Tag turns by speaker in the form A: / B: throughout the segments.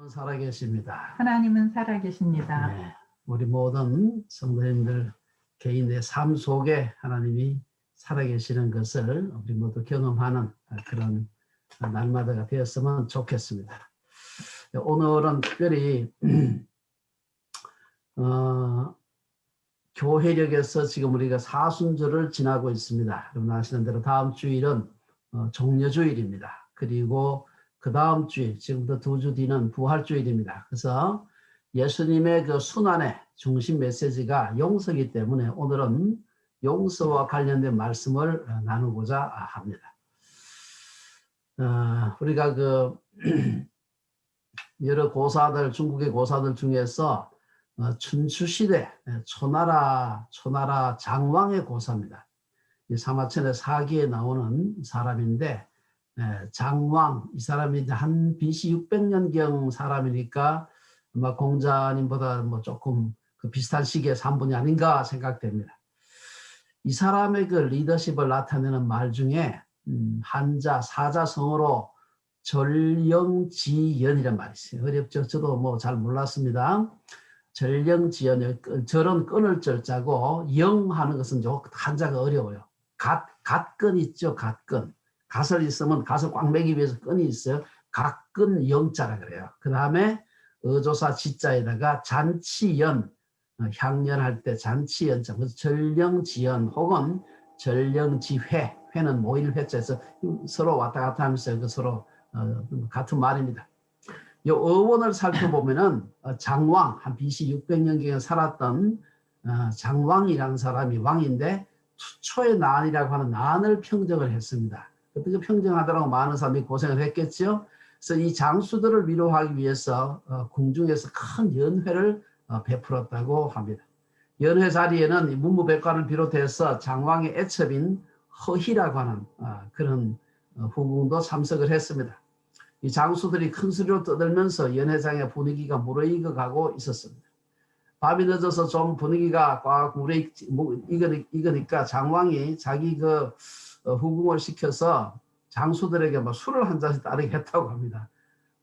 A: 살아계십니다.
B: 하나님은 살아계십니다.
A: 네, 우리 모든 성도님들 개인의 삶 속에 하나님이 살아계시는 것을 우리 모두 경험하는 그런 날마다가 되었으면 좋겠습니다. 오늘은 특별히 교회력에서 지금 우리가 사순절을 지나고 있습니다. 여러분 아시는 대로 다음 주일은 종려주일입니다. 그리고 그 다음 주일, 지금부터 2주 뒤는 부활주일입니다. 그래서 예수님의 그 순환의 중심 메시지가 용서이기 때문에 오늘은 용서와 관련된 말씀을 나누고자 합니다. 우리가 그 여러 고사들, 중국의 고사들 중에서 춘추시대 초나라 장왕의 고사입니다. 이 사마천의 사기에 나오는 사람인데 장왕, 이 사람이 이제 한 BC 600년경 사람이니까 아마 공자님보다 뭐 조금 그 비슷한 시기에 산 분이 아닌가 생각됩니다. 이 사람의 그 리더십을 나타내는 말 중에 한자, 사자성어로 절영지연이란 말이 있어요. 어렵죠? 저도 뭐 잘 몰랐습니다. 절영지연, 절은 끊을 절자고 영하는 것은 한자가 어려워요. 갓근 있죠, 갓근. 갓을 있으면 갓을 꽉 매기 위해서 끈이 있어요. 갓근 영자라 그래요. 그 다음에 어조사 지자에다가 잔치연, 향연할 때 잔치연자, 그래서 절령지연 혹은 절령지회, 회는 모일회자에서 서로 왔다 갔다 하면서 그 서로 같은 말입니다. 이 어원을 살펴보면은 장왕, 한 BC 600년경에 살았던 장왕이라는 사람이 왕인데 초의 난이라고 하는 난을 평정을 했습니다. 어떻게 평정하더라고 많은 사람이 고생을 했겠죠. 그래서 이 장수들을 위로하기 위해서 궁중에서 큰 연회를 베풀었다고 합니다. 연회 자리에는 문무백관을 비롯해서 장왕의 애첩인 허희라고 하는 그런 후궁도 참석을 했습니다. 이 장수들이 큰 소리로 떠들면서 연회장의 분위기가 무르익어가고 있었습니다. 밤이 늦어서 좀 분위기가 꽉 무르익으니까 장왕이 자기 그 후궁을 시켜서 장수들에게 막 술을 한 잔씩 따르게 했다고 합니다.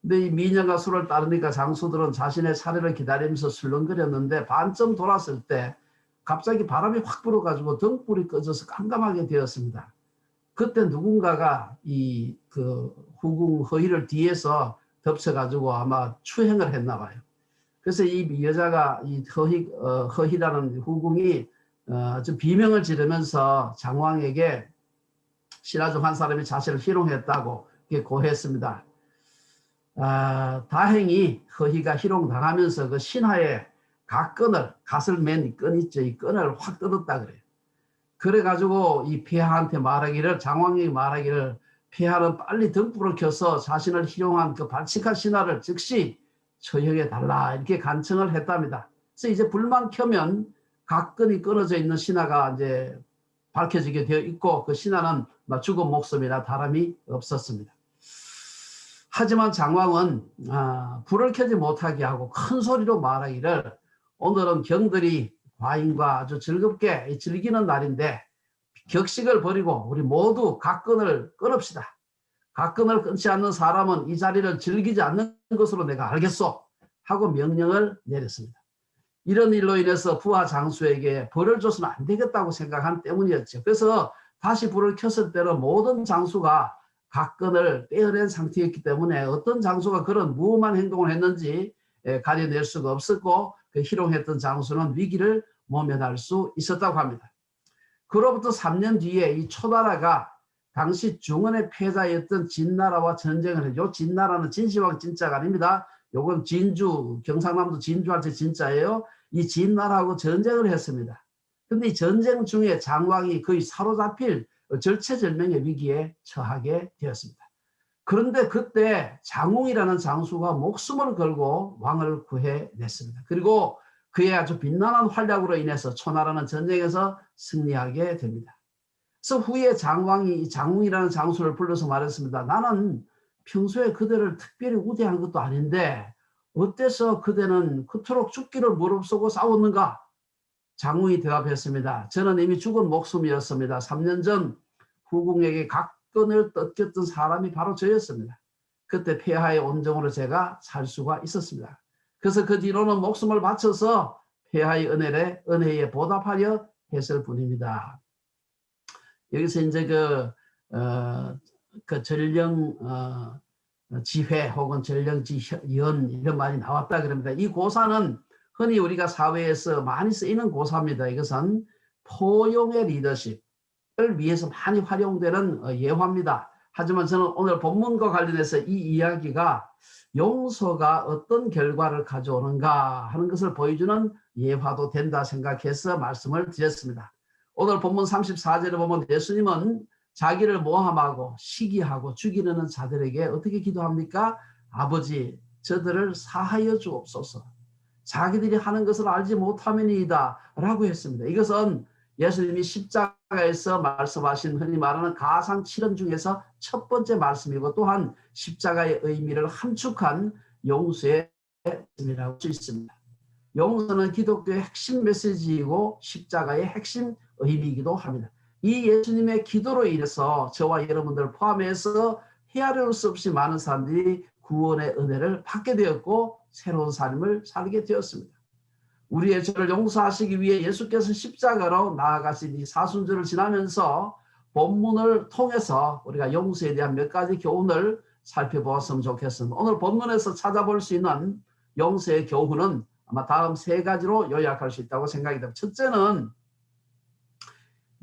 A: 근데 이 미녀가 술을 따르니까 장수들은 자신의 차례를 기다리면서 술렁거렸는데 반쯤 돌았을 때 갑자기 바람이 확 불어가지고 등불이 꺼져서 깜깜하게 되었습니다. 그때 누군가가 이 그 후궁 허희를 뒤에서 덮쳐가지고 아마 추행을 했나 봐요. 그래서 이 여자가 이 허희라는 후궁이 좀 비명을 지르면서 장왕에게 신하 중 한 사람이 자신을 희롱했다고 고했습니다. 다행히 허희가 희롱당하면서 그 신하의 갓을 맨 끈 있죠. 이 끈을 확 뜯었다 그래요. 그래가지고 이 폐하한테 말하기를, 장왕이 말하기를, 폐하는 빨리 등불을 켜서 자신을 희롱한 그 발칙한 신하를 즉시 처형해 달라 이렇게 간청을 했답니다. 그래서 이제 불만 켜면 갓끈이 끊어져 있는 신하가 이제 밝혀지게 되어 있고 그 신하는 죽은 목숨이나 다름이 없었습니다. 하지만 장왕은 불을 켜지 못하게 하고 큰 소리로 말하기를, 오늘은 경들이 과인과 아주 즐겁게 즐기는 날인데 격식을 버리고 우리 모두 갓끈을 끊읍시다. 갓끈을 끊지 않는 사람은 이 자리를 즐기지 않는 것으로 내가 알겠소 하고 명령을 내렸습니다. 이런 일로 인해서 부하 장수에게 벌을 줘서는 안 되겠다고 생각한 때문이었죠. 그래서 다시 불을 켰을 때는 모든 장수가 갓끈을 떼어낸 상태였기 때문에 어떤 장수가 그런 무엄한 행동을 했는지 가려낼 수가 없었고 그 희롱했던 장수는 위기를 모면할 수 있었다고 합니다. 그로부터 3년 뒤에 이 초나라가 당시 중원의 패자였던 진나라와 전쟁을 했죠. 진나라는 진시황 진짜가 아닙니다. 요건 진주, 경상남도 진주할 때 진짜예요. 이 진나라하고 전쟁을 했습니다. 근데 이 전쟁 중에 장왕이 거의 사로잡힐 절체절명의 위기에 처하게 되었습니다. 그런데 그때 장웅이라는 장수가 목숨을 걸고 왕을 구해냈습니다. 그리고 그의 아주 빛나는 활약으로 인해서 초나라는 전쟁에서 승리하게 됩니다. 그래서 후에 장왕이 장웅이라는 장수를 불러서 말했습니다. 나는 평소에 그대를 특별히 우대한 것도 아닌데 어때서 그대는 그토록 죽기를 무릅쓰고 싸웠는가? 장웅이 대답했습니다. 저는 이미 죽은 목숨이었습니다. 3년 전 후궁에게 갓끈을 뜯겼던 사람이 바로 저였습니다. 그때 폐하의 온정으로 제가 살 수가 있었습니다. 그래서 그 뒤로는 목숨을 바쳐서 폐하의 은혜에 보답하려 했을 뿐입니다. 여기서 이제 그 전령 지회 혹은 전령 지연 이런 말이 나왔다 그럽니다. 이 고사는 흔히 우리가 사회에서 많이 쓰이는 고사입니다. 이것은 포용의 리더십을 위해서 많이 활용되는 예화입니다. 하지만 저는 오늘 본문과 관련해서 이 이야기가 용서가 어떤 결과를 가져오는가 하는 것을 보여주는 예화도 된다 생각해서 말씀을 드렸습니다. 오늘 본문 34절에 보면 예수님은 자기를 모함하고 시기하고 죽이려는 자들에게 어떻게 기도합니까? 아버지, 저들을 사하여 주옵소서. 자기들이 하는 것을 알지 못함이니이다 라고 했습니다. 이것은 예수님이 십자가에서 말씀하신 흔히 말하는 가상 7언 중에서 첫 번째 말씀이고 또한 십자가의 의미를 함축한 용서의 말씀이라고 할 수 있습니다. 용서는 기독교의 핵심 메시지이고 십자가의 핵심 의미이기도 합니다. 이 예수님의 기도로 인해서 저와 여러분들 포함해서 헤아릴 수 없이 많은 사람들이 구원의 은혜를 받게 되었고 새로운 삶을 살게 되었습니다. 우리의 죄를 용서하시기 위해 예수께서 십자가로 나아가신 이 사순절을 지나면서 본문을 통해서 우리가 용서에 대한 몇 가지 교훈을 살펴보았으면 좋겠습니다. 오늘 본문에서 찾아볼 수 있는 용서의 교훈은 아마 다음 세 가지로 요약할 수 있다고 생각이 됩니다. 첫째는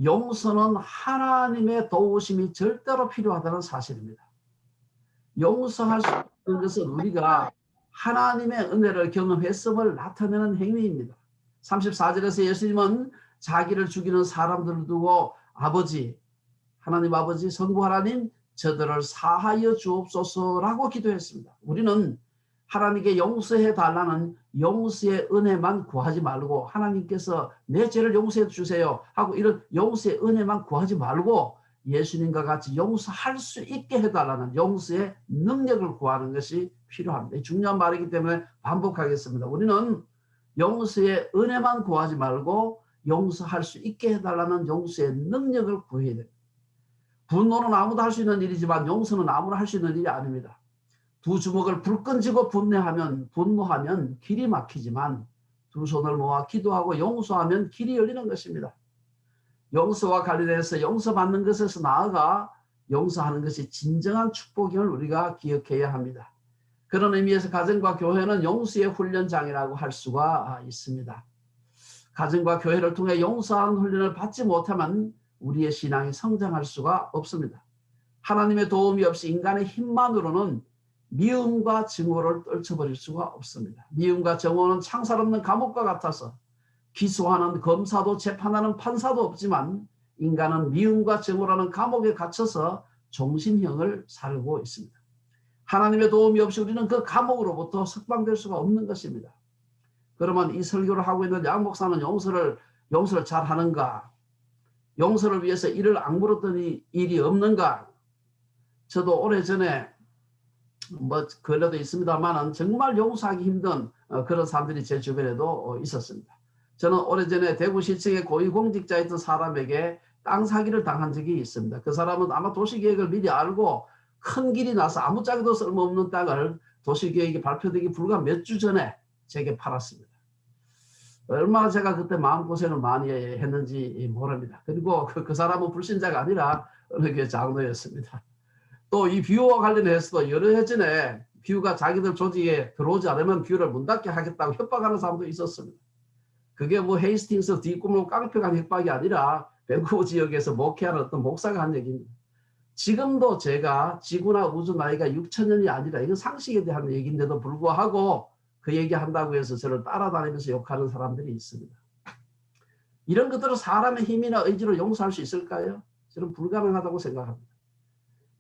A: 용서는 하나님의 도우심이 절대로 필요하다는 사실입니다. 용서할 수 있는 것은 우리가 하나님의 은혜를 경험했음을 나타내는 행위입니다. 34절에서 예수님은 자기를 죽이는 사람들을 두고 아버지, 하나님 아버지, 성부 하나님, 저들을 사하여 주옵소서라고 기도했습니다. 우리는 하나님께 용서해 달라는 용서의 은혜만 구하지 말고 하나님께서 내 죄를 용서해 주세요 하고 이런 용서의 은혜만 구하지 말고 예수님과 같이 용서할 수 있게 해달라는 용서의 능력을 구하는 것이 필요합니다. 중요한 말이기 때문에 반복하겠습니다. 우리는 용서의 은혜만 구하지 말고 용서할 수 있게 해달라는 용서의 능력을 구해야 됩니다. 분노는 아무도 할 수 있는 일이지만 용서는 아무나 할 수 있는 일이 아닙니다. 두 주먹을 불끈 쥐고 분노하면 길이 막히지만 두 손을 모아 기도하고 용서하면 길이 열리는 것입니다. 용서와 관련해서 용서받는 것에서 나아가 용서하는 것이 진정한 축복임을 우리가 기억해야 합니다. 그런 의미에서 가정과 교회는 용서의 훈련장이라고 할 수가 있습니다. 가정과 교회를 통해 용서하는 훈련을 받지 못하면 우리의 신앙이 성장할 수가 없습니다. 하나님의 도움이 없이 인간의 힘만으로는 미움과 증오를 떨쳐버릴 수가 없습니다. 미움과 증오는 창살 없는 감옥과 같아서 기소하는 검사도 재판하는 판사도 없지만 인간은 미움과 증오라는 감옥에 갇혀서 종신형을 살고 있습니다. 하나님의 도움이 없이 우리는 그 감옥으로부터 석방될 수가 없는 것입니다. 그러면 이 설교를 하고 있는 양 목사는 용서를 잘 하는가? 용서를 위해서 이를 악물었던 일이 없는가? 저도 오래전에 그래도 있습니다만 정말 용서하기 힘든 그런 사람들이 제 주변에도 있었습니다. 저는 오래전에 대구시청의 고위공직자였던 사람에게 땅 사기를 당한 적이 있습니다. 그 사람은 아마 도시계획을 미리 알고 큰 길이 나서 아무짝에도 쓸모없는 땅을 도시계획이 발표되기 불과 몇 주 전에 제게 팔았습니다. 얼마나 제가 그때 마음고생을 많이 했는지 모릅니다. 그리고 그 사람은 불신자가 아니라 어느 교회 장로였습니다. 또 이 뷰와 관련해서도 여러 해 전에 뷰가 자기들 조직에 들어오지 않으면 뷰를 문 닫게 하겠다고 협박하는 사람도 있었습니다. 그게 헤이스팅스 뒷골목 깡패간 협박이 아니라 밴쿠버 지역에서 목회하는 어떤 목사가 한 얘기입니다. 지금도 제가 지구나 우주 나이가 6,000년이 아니라 이건 상식에 대한 얘기인데도 불구하고 그 얘기한다고 해서 저를 따라다니면서 욕하는 사람들이 있습니다. 이런 것들을 사람의 힘이나 의지로 용서할 수 있을까요? 저는 불가능하다고 생각합니다.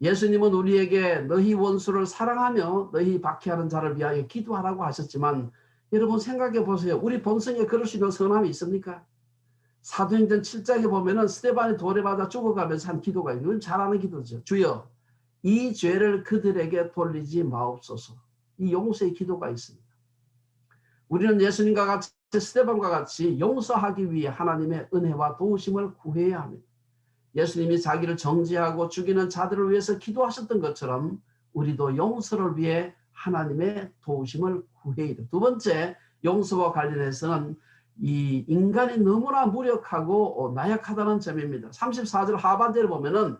A: 예수님은 우리에게 너희 원수를 사랑하며 너희 박해하는 자를 위하여 기도하라고 하셨지만 여러분 생각해 보세요. 우리 본성에 그럴 수 있는 선함이 있습니까? 사도행전 7장에 보면은 스데반이 돌에 맞아 죽어가면서 한 기도가 있는 건 잘하는 기도죠. 주여 이 죄를 그들에게 돌리지 마옵소서. 이 용서의 기도가 있습니다. 우리는 예수님과 같이 스데반과 같이 용서하기 위해 하나님의 은혜와 도우심을 구해야 합니다. 예수님이 자기를 정죄하고 죽이는 자들을 위해서 기도하셨던 것처럼 우리도 용서를 위해 하나님의 도우심을 구해야 돼요. 두 번째, 용서와 관련해서는 이 인간이 너무나 무력하고 나약하다는 점입니다. 34절 하반절에 보면은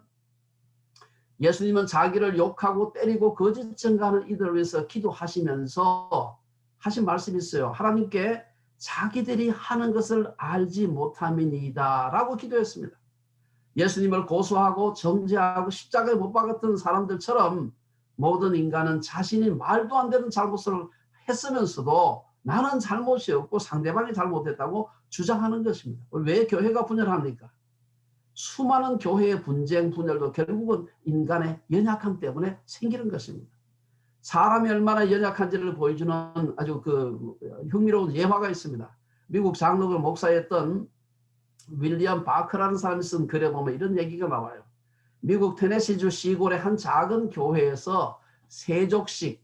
A: 예수님은 자기를 욕하고 때리고 거짓 증거하는 이들을 위해서 기도하시면서 하신 말씀이 있어요. 하나님께 자기들이 하는 것을 알지 못함이니이다 라고 기도했습니다. 예수님을 고소하고 정죄하고 십자가에 못 박았던 사람들처럼 모든 인간은 자신이 말도 안 되는 잘못을 했으면서도 나는 잘못이 없고 상대방이 잘못했다고 주장하는 것입니다. 왜 교회가 분열합니까? 수많은 교회의 분쟁, 분열도 결국은 인간의 연약함 때문에 생기는 것입니다. 사람이 얼마나 연약한지를 보여주는 아주 흥미로운 예화가 있습니다. 미국 장로교 목사였던 윌리엄 바커라는 사람이 쓴 글에 보면 이런 얘기가 나와요. 미국 테네시주 시골의 한 작은 교회에서 세족식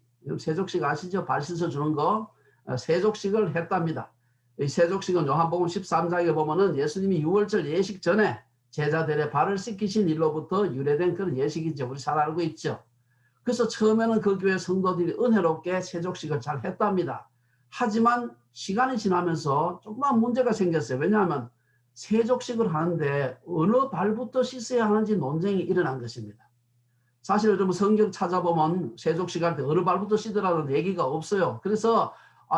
A: 아시죠? 발 씻어주는 거, 세족식을 했답니다. 이 세족식은 요한복음 13장에 보면은 예수님이 유월절 예식 전에 제자들의 발을 씻기신 일로부터 유래된 그런 예식이죠. 우리 잘 알고 있죠. 그래서 처음에는 그 교회 성도들이 은혜롭게 세족식을 잘 했답니다. 하지만 시간이 지나면서 조그만 문제가 생겼어요. 왜냐하면 세족식을 하는데 어느 발부터 씻어야 하는지 논쟁이 일어난 것입니다. 사실 여러분 성경 찾아보면 세족식 할 때 어느 발부터 씻으라는 얘기가 없어요. 그래서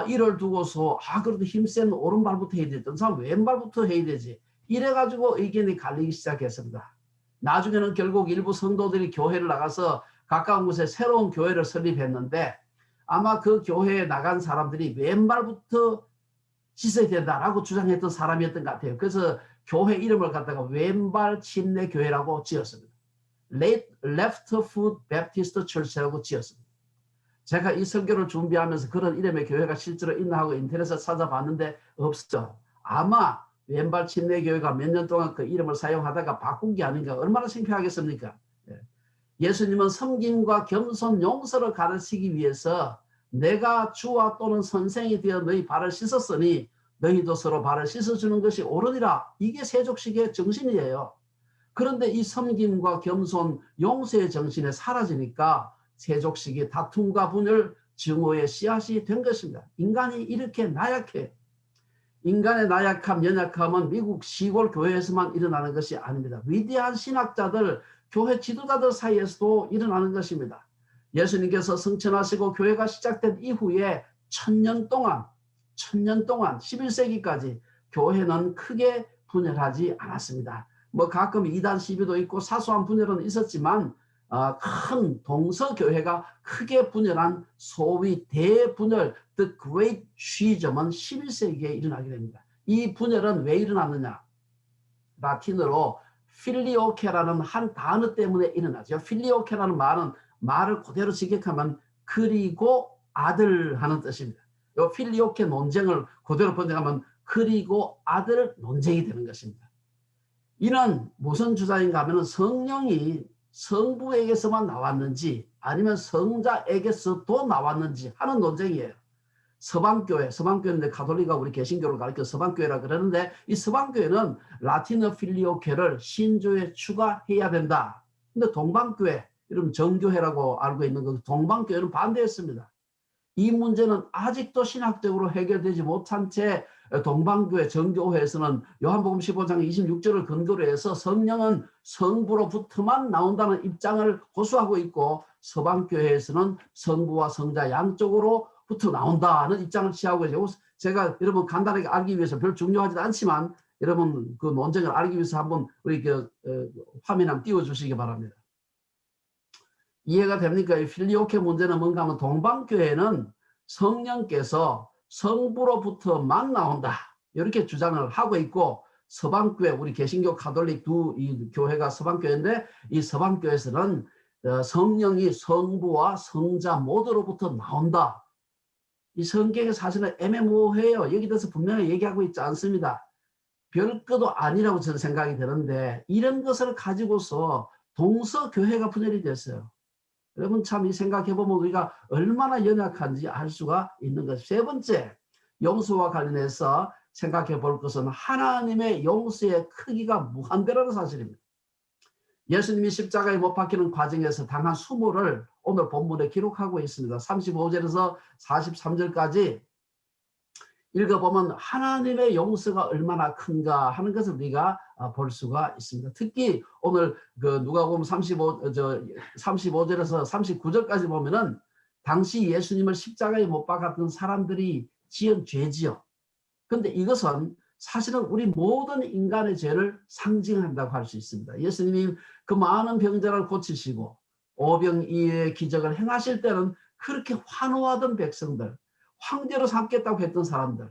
A: 이를 두고서 그래도 힘센 오른발부터 해야 되지, 어떤 사람 왼발부터 해야 되지, 이래가지고 의견이 갈리기 시작했습니다. 나중에는 결국 일부 성도들이 교회를 나가서 가까운 곳에 새로운 교회를 설립했는데 아마 그 교회에 나간 사람들이 왼발부터 씻어야 된다라고 주장했던 사람이었던 것 같아요. 그래서 교회 이름을 갖다가 왼발 침례 교회라고 지었습니다. Left Foot Baptist Church라고 지었습니다. 제가 이 설교를 준비하면서 그런 이름의 교회가 실제로 있나 하고 인터넷에 찾아봤는데 없어. 아마 왼발 침례 교회가 몇 년 동안 그 이름을 사용하다가 바꾼 게 아닌가. 얼마나 창피하겠습니까? 예수님은 섬김과 겸손 용서를 가르치기 위해서 내가 주와 또는 선생이 되어 너희 발을 씻었으니 너희도 서로 발을 씻어주는 것이 옳으니라. 이게 세족식의 정신이에요. 그런데 이 섬김과 겸손 용서의 정신이 사라지니까 세족식이 다툼과 분열, 증오의 씨앗이 된 것입니다. 인간이 이렇게 나약해. 인간의 나약함, 연약함은 미국 시골 교회에서만 일어나는 것이 아닙니다. 위대한 신학자들, 교회 지도자들 사이에서도 일어나는 것입니다. 예수님께서 승천하시고 교회가 시작된 이후에 1000년 동안 11세기까지 교회는 크게 분열하지 않았습니다. 뭐 가끔 이단 시비도 있고 사소한 분열은 있었지만 큰 동서교회가 크게 분열한 소위 대분열, The Great Schism은 11세기에 일어나게 됩니다. 이 분열은 왜 일어났느냐? 라틴어로 필리오케라는 한 단어 때문에 일어나죠. 필리오케라는 말을 그대로 직역하면 그리고 아들 하는 뜻입니다. 이 필리오케 논쟁을 그대로 번역하면 그리고 아들 논쟁이 되는 것입니다. 이는 무슨 주장인가 하면 성령이 성부에게서만 나왔는지 아니면 성자에게서도 나왔는지 하는 논쟁이에요. 서방교회인데 가톨릭과 우리 개신교를 가르쳐 서방교회라 그러는데 이 서방교회는 라틴어 필리오케를 신조에 추가해야 된다. 근데 동방교회, 여러분 정교회라고 알고 있는 그 동방교회는 반대했습니다. 이 문제는 아직도 신학적으로 해결되지 못한 채 동방교회 정교회에서는 요한복음 15장 26절을 근거로 해서 성령은 성부로부터만 나온다는 입장을 고수하고 있고 서방교회에서는 성부와 성자 양쪽으로부터 나온다는 입장을 취하고 있어요. 제가 여러분 간단하게 알기 위해서 별 중요하지도 않지만 여러분 그 논쟁을 알기 위해서 한번 우리 화면 한번 띄워주시기 바랍니다. 이해가 됩니까? 이 필리오케 문제는 뭔가 하면 동방교회는 성령께서 성부로부터만 나온다. 이렇게 주장을 하고 있고 서방교회, 우리 개신교 가톨릭 이 교회가 서방교회인데 이 서방교회에서는 성령이 성부와 성자 모두로부터 나온다. 이 성경의 사실은 애매모호해요. 여기 대해서 분명히 얘기하고 있지 않습니다. 별것도 아니라고 저는 생각이 드는데 이런 것을 가지고서 동서교회가 분열이 됐어요. 여러분 참 이 생각해보면 우리가 얼마나 연약한지 알 수가 있는 것. 세 번째, 용서와 관련해서 생각해 볼 것은 하나님의 용서의 크기가 무한대라는 사실입니다. 예수님이 십자가에 못 박히는 과정에서 당한 수모를 오늘 본문에 기록하고 있습니다. 35절에서 43절까지 읽어보면 하나님의 용서가 얼마나 큰가 하는 것을 우리가 볼 수가 있습니다. 특히 오늘 그 누가복음 35절에서 39절까지 보면은 당시 예수님을 십자가에 못 박았던 사람들이 지은 죄지요. 근데 이것은 사실은 우리 모든 인간의 죄를 상징한다고 할 수 있습니다. 예수님이 그 많은 병자를 고치시고 오병이의 기적을 행하실 때는 그렇게 환호하던 백성들, 황제로 삼겠다고 했던 사람들,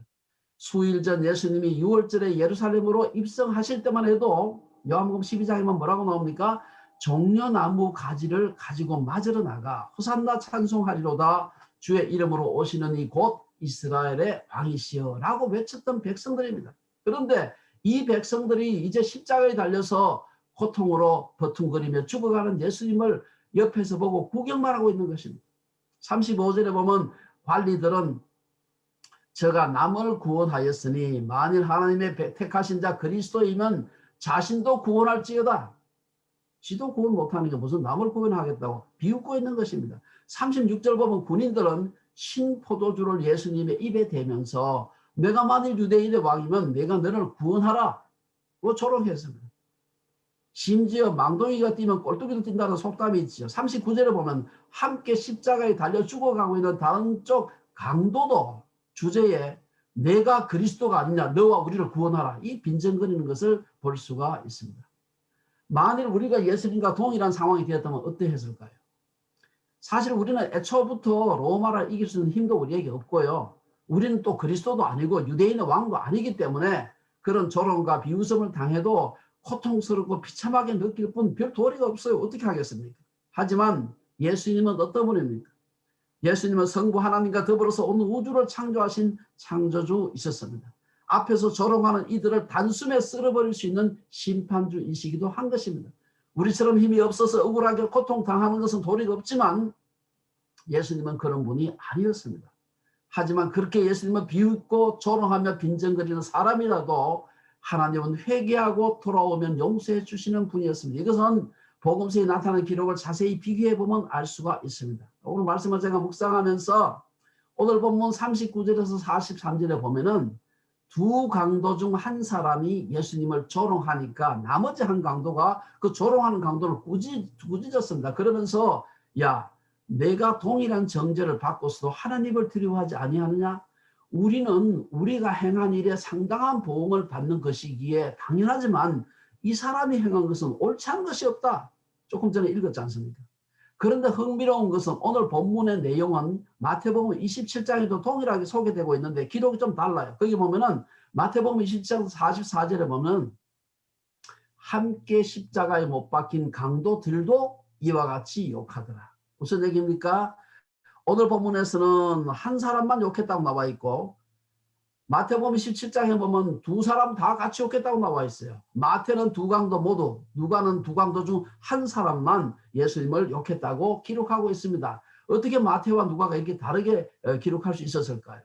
A: 수일 전 예수님이 6월절에 예루살렘으로 입성하실 때만 해도 요한복음 12장에만 뭐라고 나옵니까? 종려나무 가지를 가지고 맞으러 나가 호산나 찬송하리로다 주의 이름으로 오시는 이 곧 이스라엘의 왕이시여 라고 외쳤던 백성들입니다. 그런데 이 백성들이 이제 십자가에 달려서 고통으로 버퉁거리며 죽어가는 예수님을 옆에서 보고 구경만 하고 있는 것입니다. 35절에 보면 관리들은 저가 남을 구원하였으니 만일 하나님의 택하신 자 그리스도이면 자신도 구원할지어다. 지도 구원 못하는 게 무슨 남을 구원하겠다고 비웃고 있는 것입니다. 36절 보면 군인들은 신포도주를 예수님의 입에 대면서 내가 만일 유대인의 왕이면 내가 너를 구원하라. 뭐 조롱했습니다. 심지어 망둥이가 뛰면 꼴뚜기도 뛴다는 속담이 있죠. 39절에 보면 함께 십자가에 달려 죽어가고 있는 다른 쪽 강도도 주제에 내가 그리스도가 아니냐 너와 우리를 구원하라 이 빈정거리는 것을 볼 수가 있습니다. 만일 우리가 예수님과 동일한 상황이 되었다면 어떠했을까요? 사실 우리는 애초부터 로마를 이길 수 있는 힘도 우리에게 없고요. 우리는 또 그리스도도 아니고 유대인의 왕도 아니기 때문에 그런 조롱과 비웃음을 당해도 고통스럽고 비참하게 느낄 뿐 별 도리가 없어요. 어떻게 하겠습니까? 하지만 예수님은 어떤 분입니까? 예수님은 성부 하나님과 더불어서 온 우주를 창조하신 창조주이셨습니다. 앞에서 조롱하는 이들을 단숨에 쓸어버릴 수 있는 심판주이시기도 한 것입니다. 우리처럼 힘이 없어서 억울하게 고통당하는 것은 도리가 없지만 예수님은 그런 분이 아니었습니다. 하지만 그렇게 예수님은 비웃고 조롱하며 빈정거리는 사람이라도 하나님은 회개하고 돌아오면 용서해 주시는 분이었습니다. 이것은 복음서에 나타난 기록을 자세히 비교해 보면 알 수가 있습니다. 오늘 말씀을 제가 묵상하면서 오늘 본문 39절에서 43절에 보면은 두 강도 중 한 사람이 예수님을 조롱하니까 나머지 한 강도가 그 조롱하는 강도를 꾸짖었습니다. 그러면서 야 내가 동일한 정죄를 받고서도 하나님을 두려워하지 아니하느냐? 우리는 우리가 행한 일에 상당한 보응을 받는 것이기에 당연하지만 이 사람이 행한 것은 옳지 않은 것이 없다. 조금 전에 읽었지 않습니까? 그런데 흥미로운 것은 오늘 본문의 내용은 마태복음 27장에도 동일하게 소개되고 있는데 기록이 좀 달라요. 거기 보면은 마태복음 27장 44절에 보면 함께 십자가에 못 박힌 강도들도 이와 같이 욕하더라. 무슨 얘기입니까? 오늘 본문에서는 한 사람만 욕했다고 나와 있고 마태복음 17장에 보면 두 사람 다 같이 욕했다고 나와 있어요. 마태는 두 강도 모두, 누가는 두 강도 중 한 사람만 예수님을 욕했다고 기록하고 있습니다. 어떻게 마태와 누가가 이렇게 다르게 기록할 수 있었을까요?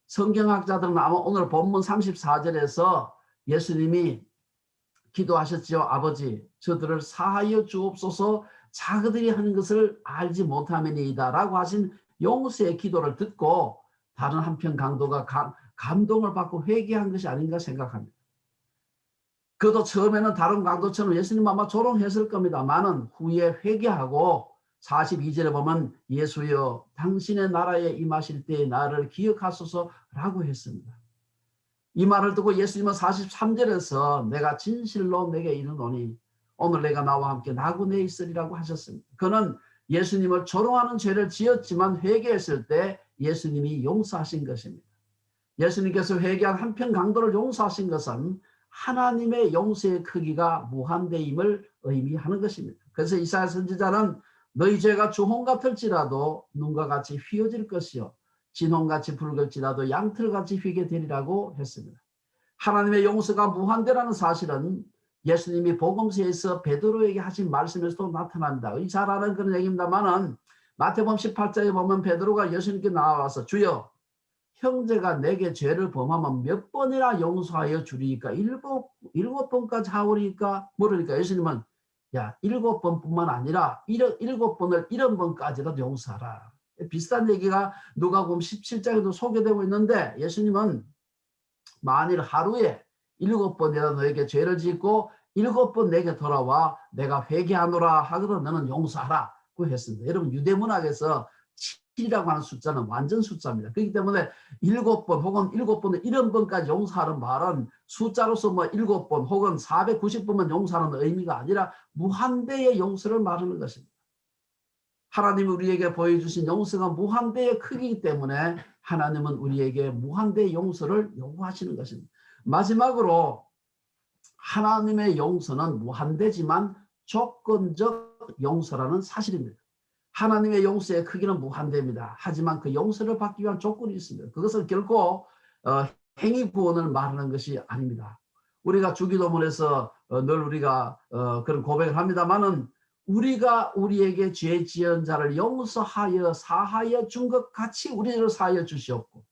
A: 성경학자들은 아마 오늘 본문 34절에서 예수님이 기도하셨지요. 아버지, 저들을 사하여 주옵소서 자그들이 하는 것을 알지 못함이니이다 라고 하신 용서의 기도를 듣고 다른 한편 강도가 감동을 받고 회개한 것이 아닌가 생각합니다. 그도 처음에는 다른 강도처럼 예수님 아마 조롱했을 겁니다만은 후에 회개하고 42절에 보면 예수여 당신의 나라에 임하실 때 나를 기억하소서라고 했습니다. 이 말을 듣고 예수님은 43절에서 내가 진실로 내게 이르노니 오늘 내가 나와 함께 나군에 있으리라고 하셨습니다. 그는 예수님을 조롱하는 죄를 지었지만 회개했을 때 예수님이 용서하신 것입니다. 예수님께서 회개한 한편 강도를 용서하신 것은 하나님의 용서의 크기가 무한대임을 의미하는 것입니다. 그래서 이사야 선지자는 너희 죄가 주홍 같을지라도 눈과 같이 휘어질 것이요 진홍같이 붉을지라도 양털같이 휘게 되리라고 했습니다. 하나님의 용서가 무한대라는 사실은 예수님이 복음서에서 베드로에게 하신 말씀에서도 나타납니다. 잘 아는 그런 얘기입니다만은 마태복음 18장에 보면 베드로가 예수님께 나와서 주여 형제가 내게 죄를 범하면 몇 번이나 용서하여 주리까? 일곱 번까지 하오리까? 물으니까 예수님은 야, 7번뿐만 아니라 7번을 70번까지라도 용서하라. 비슷한 얘기가 누가복음 17장에도 소개되고 있는데, 예수님은 만일 하루에 7번이라도 너에게 죄를 짓고 7번 내게 돌아와 내가 회개하노라 하거든 너는 용서하라 고 했습니다. 여러분, 유대문학에서 7이라고 하는 숫자는 완전 숫자입니다. 그렇기 때문에 7번 혹은 7번을 70번까지 용서하는 말은 숫자로서 뭐 7번 혹은 490번만 용서하는 의미가 아니라 무한대의 용서를 말하는 것입니다. 하나님이 우리에게 보여주신 용서가 무한대의 크기이기 때문에 하나님은 우리에게 무한대의 용서를 요구하시는 것입니다. 마지막으로 하나님의 용서는 무한대지만 조건적 용서라는 사실입니다. 하나님의 용서의 크기는 무한대입니다. 하지만 그 용서를 받기 위한 조건이 있습니다. 그것은 결코 행위 구원을 말하는 것이 아닙니다. 우리가 주기도문에서 늘 우리가 그런 고백을 합니다마는 우리가 우리에게 죄 지은 자를 용서하여 사하여 준 것 같이 우리를 사하여 주시옵고,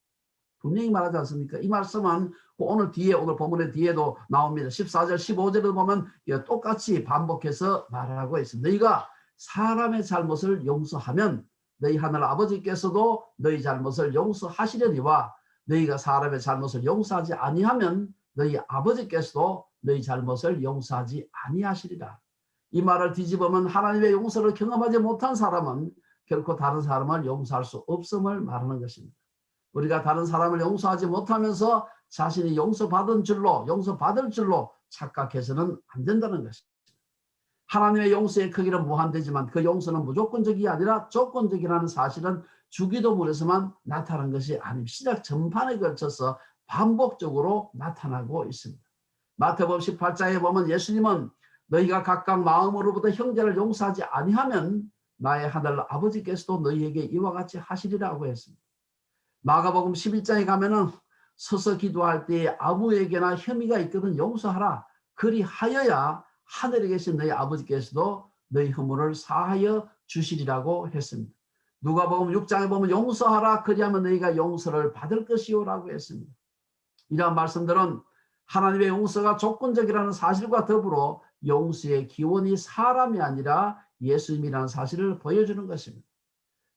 A: 분명히 말하지 않습니까? 이 말씀은 오늘 본문의 뒤에도 나옵니다. 14절 15절을 보면 똑같이 반복해서 말하고 있습니다. 너희가 사람의 잘못을 용서하면 너희 하늘 아버지께서도 너희 잘못을 용서하시려니와 너희가 사람의 잘못을 용서하지 아니하면 너희 아버지께서도 너희 잘못을 용서하지 아니하시리라. 이 말을 뒤집으면 하나님의 용서를 경험하지 못한 사람은 결코 다른 사람을 용서할 수 없음을 말하는 것입니다. 우리가 다른 사람을 용서하지 못하면서 자신이 용서받을 줄로 착각해서는 안 된다는 것입니다. 하나님의 용서의 크기는 무한되지만 그 용서는 무조건적이 아니라 조건적이라는 사실은 주기도문에서만 나타난 것이 아닙니다. 시작 전반에 걸쳐서 반복적으로 나타나고 있습니다. 마태복음 18장에 보면 예수님은 너희가 각각 마음으로부터 형제를 용서하지 아니하면 나의 하늘 아버지께서도 너희에게 이와 같이 하시리라고 했습니다. 마가복음 11장에 가면은 서서 기도할 때에 아무에게나 혐의가 있거든 용서하라. 그리하여야 하늘에 계신 너희 아버지께서도 너희 허물을 사하여 주시리라고 했습니다. 누가복음 6장에 보면 용서하라. 그리하면 너희가 용서를 받을 것이요라고 했습니다. 이러한 말씀들은 하나님의 용서가 조건적이라는 사실과 더불어 용서의 기원이 사람이 아니라 예수님이라는 사실을 보여주는 것입니다.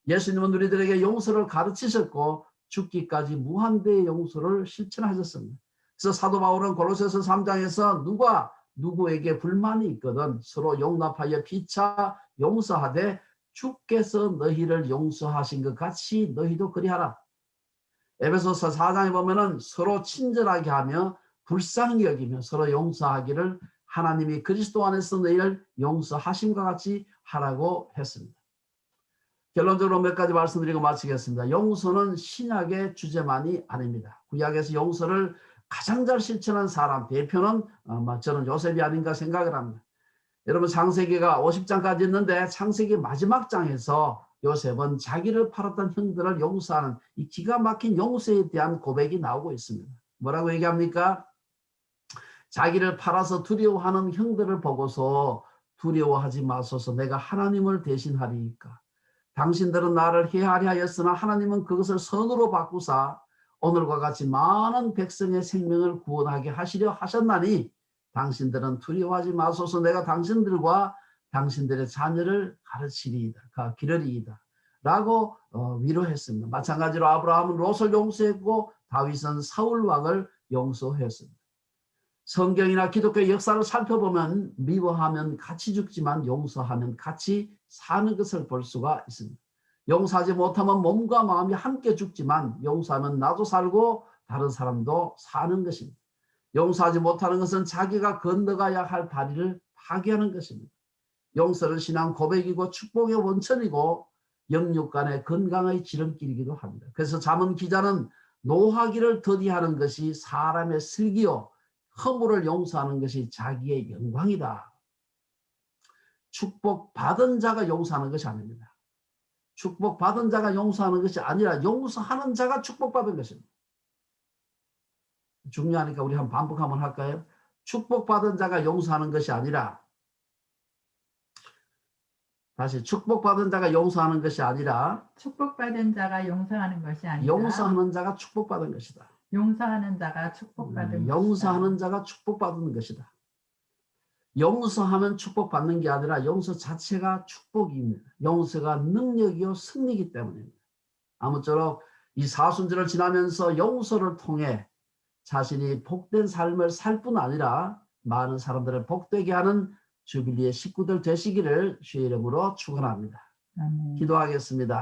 A: 예수님은 우리들에게 용서를 가르치셨고 죽기까지 무한대의 용서를 실천하셨습니다. 그래서 사도 바울은 골로새서 3장에서 누가 누구에게 불만이 있거든 서로 용납하여 피차 용서하되 주께서 너희를 용서하신 것 같이 너희도 그리하라. 에베소서 4장에 보면은 서로 친절하게 하며 불쌍히 여기며 서로 용서하기를 하나님이 그리스도 안에서 너희를 용서하심과 같이 하라고 했습니다. 결론적으로 몇 가지 말씀드리고 마치겠습니다. 용서는 신약의 주제만이 아닙니다. 구약에서 용서를 가장 잘 실천한 사람 대표는 저는 요셉이 아닌가 생각을 합니다. 여러분, 창세기가 50장까지 있는데 창세기 마지막 장에서 요셉은 자기를 팔았던 형들을 용서하는 이 기가 막힌 용서에 대한 고백이 나오고 있습니다. 뭐라고 얘기합니까? 자기를 팔아서 두려워하는 형들을 보고서 두려워하지 마소서, 내가 하나님을 대신하리이까. 당신들은 나를 해하려 하였으나 하나님은 그것을 선으로 바꾸사 오늘과 같이 많은 백성의 생명을 구원하게 하시려 하셨나니 당신들은 두려워하지 마소서, 내가 당신들과 당신들의 자녀를 기르리이다 라고 위로했습니다. 마찬가지로 아브라함은 롯을 용서했고 다윗은 사울 왕을 용서했습니다. 성경이나 기독교의 역사를 살펴보면 미워하면 같이 죽지만 용서하면 같이 사는 것을 볼 수가 있습니다. 용서하지 못하면 몸과 마음이 함께 죽지만 용서하면 나도 살고 다른 사람도 사는 것입니다. 용서하지 못하는 것은 자기가 건너가야 할 다리를 파괴하는 것입니다. 용서는 신앙 고백이고 축복의 원천이고 영육 간의 건강의 지름길이기도 합니다. 그래서 잠언 기자는 노하기를 더디하는 것이 사람의 슬기요 허물을 용서하는 것이 자기의 영광이다. 축복받은 자가 용서하는 것이 아닙니다. 축복받은 자가 용서하는 것이 아니라 용서하는 자가 축복받은 것입니다. 중요하니까 우리 한번 반복 한번 할까요? 축복받은 자가 용서하는 것이 아니라, 다시, 축복받은 자가 용서하는 것이 아니라
B: 축복받은 자가 용서하는 것이 아니라
A: 용서하는 자가 축복받은 것이다.
B: 용서하는 자가 축복받은
A: 용서하는
B: 것이다.
A: 자가 축복받은 것이다. 용서하면 축복받는 게 아니라 용서 자체가 축복입니다. 용서가 능력이요 승리이기 때문입니다. 아무쪼록 이 사순절을 지나면서 용서를 통해 자신이 복된 삶을 살 뿐 아니라 많은 사람들을 복되게 하는 주빌리의 식구들 되시기를 주의 이름으로 축원합니다.
B: 아멘.
A: 기도하겠습니다.